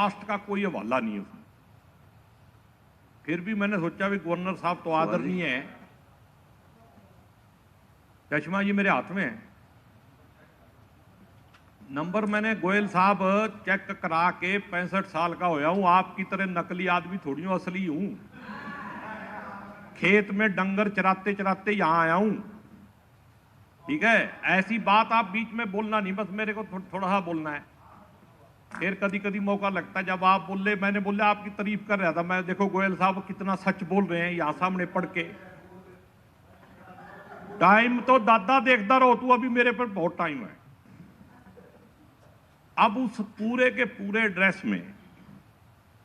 Cast का कोई हवाला नहीं है उसमें। फिर भी मैंने सोचा भी गवर्नर साहब तो आदरणीय है, चश्मा जी मेरे हाथ में है, नंबर मैंने गोयल साहब चेक करा के 65 साल का होया हूं, आपकी तरह नकली आदमी थोड़ी हूं, असली हूं। खेत में डंगर चराते चराते यहां आया हूं, ठीक है। ऐसी बात आप बीच में बोलना नहीं, बस मेरे को थोड़ा सा बोलना है। फिर कभी कभी मौका लगता है जब आप बोले, मैंने बोला आपकी तारीफ कर रहा था मैं, देखो गोयल साहब कितना सच बोल रहे हैं यहां सामने पढ़ के। टाइम तो दादा देखता रहो तू, अभी मेरे पर बहुत टाइम है। अब उस पूरे के पूरे ड्रेस में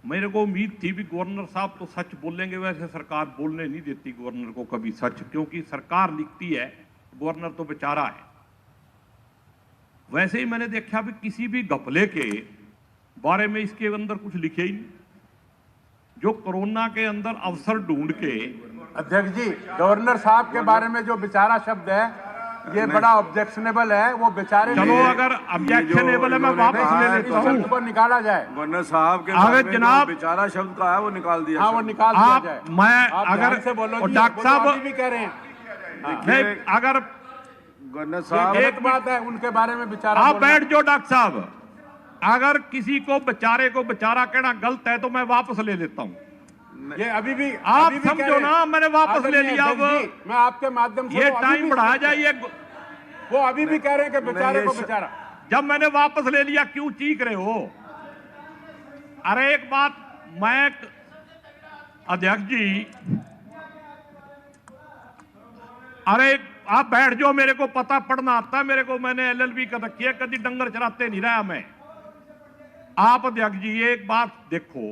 मेरे को उम्मीद थी भी गवर्नर साहब तो सच बोलेंगे, वैसे सरकार बोलने नहीं देती गवर्नर को कभी सच, क्योंकि सरकार लिखती है, गवर्नर तो बेचारा है। वैसे ही मैंने देखा भी किसी भी घपले के बारे में इसके अंदर कुछ लिखे ही नहीं, जो कोरोना के अंदर अवसर ढूंढ के। अध्यक्ष जी, गवर्नर साहब के बारे में जो बेचारा शब्द है ये बड़ा ऑब्जेक्शनेबल है, वो बेचारे। चलो अगर ऑब्जेक्शनेबल है मैं वापस ले लेता हूं, को निकाला जाए। गवर्नर साहब के अगर जनाब बेचारा शब्द का है वो निकाल दिया। हाँ, वो निकाल दिया जाए। मैं आप अगर से बोलो जी, डॉक्टर साहब भी कह रहे हैं नहीं, अगर गवर्नर साहब एक बात है उनके बारे में बेचारा। आप बैठ जाओ डॉक्टर साहब, अगर किसी को बेचारा कहना गलत है तो मैं वापस ले लेता हूं। ये अभी भी आप समझो ना, मैंने वापस ले लिया। अब मैं आपके माध्यम से ये टाइम बढ़ाया जाए, वो अभी भी कह रहे हैं कि बेचारे को बेचारा। जब मैंने वापस ले लिया क्यों चीख रहे हो? अरे एक बात, मैं अध्यक्ष जी, अरे आप बैठ जाओ, मेरे को पता पढ़ना आता है, मेरे को, मैंने एलएलबी कर रखी है, कभी डंगर चराते नहीं रहा मैं। आप अध्यक्ष जी एक बात देखो,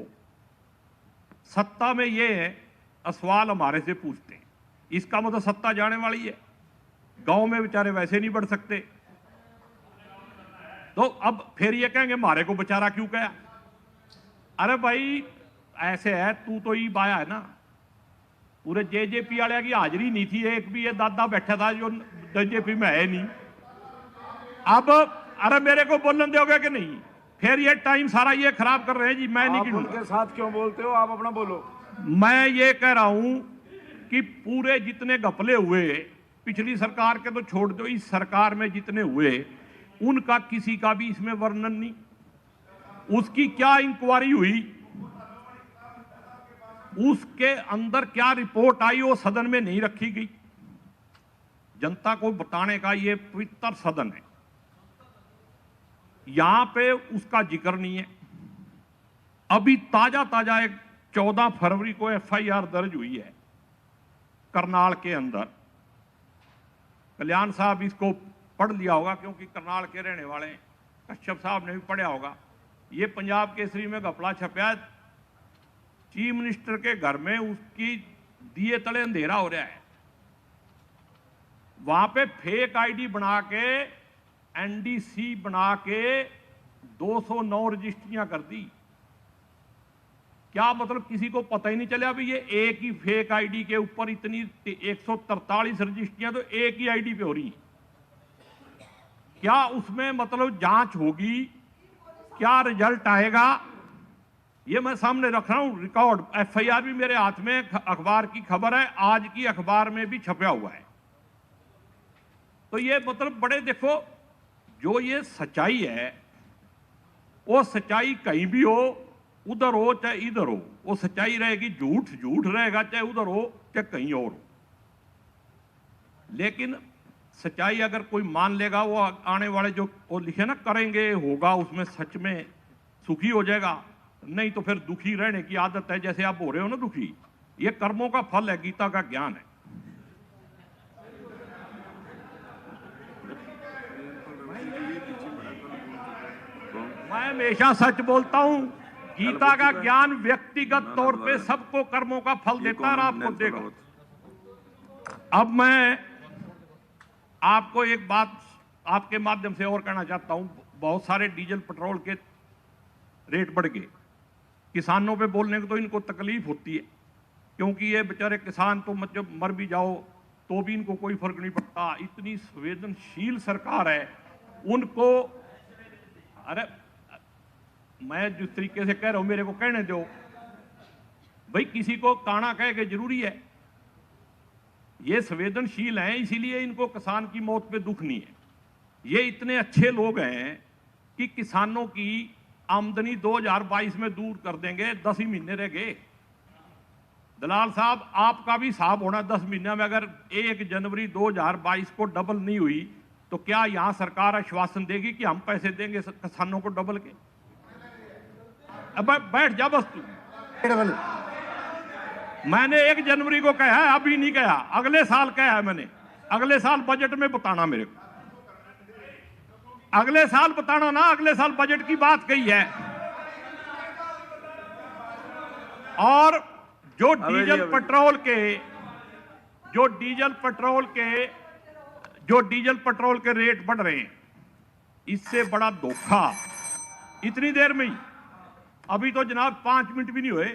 सत्ता में ये है सवाल हमारे से पूछते हैं, इसका मतलब सत्ता जाने वाली है। गांव में बेचारे वैसे नहीं बढ़ सकते, तो अब फिर ये कहेंगे हमारे को बेचारा क्यों कहा? अरे भाई ऐसे है, तू तो ही बाया है ना, पूरे जेजेपी वाले की हाजिरी नहीं थी, एक भी ये दादा बैठा था जो जेजेपी में है नहीं। अब अरे मेरे को बोलने दोगे कि नहीं? फिर ये टाइम सारा ये खराब कर रहे हैं जी, मैं नहीं गिनूंगा। उनके साथ क्यों बोलते हो? आप अपना बोलो। मैं ये कह रहा हूं कि पूरे जितने घपले हुए पिछली सरकार के तो छोड़ दो, इस सरकार में जितने हुए उनका किसी का भी इसमें वर्णन नहीं। उसकी क्या इंक्वायरी हुई, उसके अंदर क्या रिपोर्ट आई, वो सदन में नहीं रखी गई। जनता को बताने का ये पवित्र सदन है, यहां पे उसका जिक्र नहीं है। अभी ताजा एक 14 फरवरी को एफआईआर दर्ज हुई है करनाल के अंदर। कल्याण साहब इसको पढ़ लिया होगा क्योंकि करनाल के रहने वाले हैं, कश्यप साहब ने भी पढ़ा होगा। ये पंजाब केसरी में घपला छपया, चीफ मिनिस्टर के घर में उसकी दिए तले अंधेरा हो रहा है। वहां पे फेक आईडी बना के, एनडीसी बना के 209 रजिस्ट्रियां कर दी। क्या मतलब किसी को पता ही नहीं चला भी ये एक ही फेक आईडी के ऊपर इतनी 143 रजिस्ट्रियां तो एक ही आईडी पे हो रही हैं। क्या उसमें मतलब जांच होगी, क्या रिजल्ट आएगा, ये मैं सामने रख रहा हूं। रिकॉर्ड एफआईआर भी मेरे हाथ में, अखबार की खबर है, आज की अखबार में भी छपा हुआ है। तो ये मतलब बड़े देखो, जो ये सच्चाई है वो सच्चाई कहीं भी हो, उधर हो चाहे इधर हो, वो सच्चाई रहेगी। झूठ रहेगा चाहे उधर हो चाहे कहीं और हो। लेकिन सच्चाई अगर कोई मान लेगा, वो आने वाले जो वो लिखे ना करेंगे होगा, उसमें सच में सुखी हो जाएगा। नहीं तो फिर दुखी रहने की आदत है, जैसे आप हो रहे हो ना दुखी। ये कर्मों का फल है, गीता का ज्ञान है। मैं हमेशा सच बोलता हूं, गीता का ज्ञान व्यक्तिगत तौर पे सबको कर्मों का फल देता है। आपको देखो, अब मैं आपको एक बात आपके माध्यम से और कहना चाहता हूं। बहुत सारे डीजल पेट्रोल के रेट बढ़ गए, किसानों पे बोलने को तो इनको तकलीफ होती है, क्योंकि ये बेचारे किसान तो मतलब मर भी जाओ तो भी इनको कोई फर्क नहीं पड़ता। इतनी संवेदनशील सरकार है, उनको अरे मैं जिस तरीके से कह रहा हूं मेरे को कहने दो। भाई किसी को काना कह के जरूरी है? ये संवेदनशील हैं, इसीलिए इनको किसान की मौत पे दुख नहीं है। ये इतने अच्छे लोग हैं कि किसानों की आमदनी 2022 में दूर कर देंगे। 10 ही महीने रह गए। दलाल साहब, आपका भी हिसाब होना 10 महीने में। अगर 1 जनवरी 2022 को डबल नहीं हुई तो क्या यहां सरकार आश्वासन देगी कि हम पैसे देंगे किसानों को डबल के? अब बैठ जा बस तू। मैंने 1 जनवरी को कहा है, अभी नहीं कहा, अगले साल कहा है मैंने। अगले साल बजट में बताना मेरे को, अगले साल बताना ना, अगले साल बजट की बात कही है। और जो डीजल पेट्रोल के रेट बढ़ रहे हैं, इससे बड़ा धोखा इतनी देर में ही, अभी तो जनाब 5 मिनट भी नहीं हुए।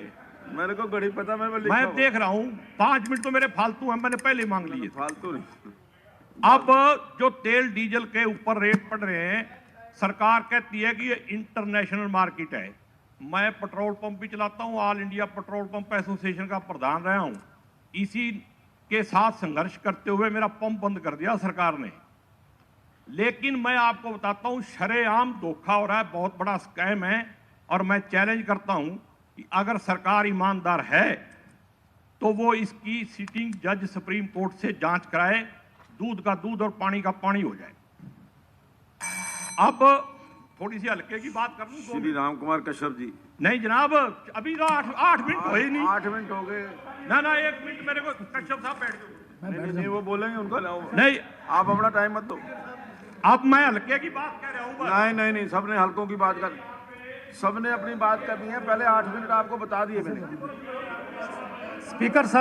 मेरे को घड़ी पता, मैं देख रहा हूं 5 मिनट तो मेरे फालतू हैं, मैंने पहले मांग लिए। फालतू नहीं। अब जो तेल डीजल के ऊपर रेट पड़ रहे हैं, सरकार कहती है कि ये इंटरनेशनल मार्केट है। मैं पेट्रोल पंप भी चलाता हूं, all India petrol pump association का प्रधान रहा हूं। इसी के साथ संघर्ष करते हुए मेरा पंप बंद कर दिया सरकार ने। लेकिन मैं आपको बताता हूं, शरेआम धोखा हो रहा है, बहुत बड़ा स्कैम है। और मैं चैलेंज करता हूं कि अगर सरकार ईमानदार है तो वो इसकी सिटिंग जज सुप्रीम कोर्ट से जांच कराए, दूध का दूध और पानी का पानी हो जाए। अब थोड़ी सी हल्के की बात कर लूं। श्री राम कुमार कश्यप जी। नहीं जनाब, अभी तो 8 मिनट हो ही नहीं। 8 मिनट हो गए ना 1 मिनट मेरे को कश्यप साहब बैठ गए। नहीं, वो बोलेंगे उनका नहीं, आप अपना टाइम मत दो। अब मैं हल्के की बात कह रहा हूँ। नहीं, सबने हल्कों की बात कर, सबने अपनी बात करनी है। पहले 8 मिनट आपको बता दिए मैंने। स्पीकर साहब।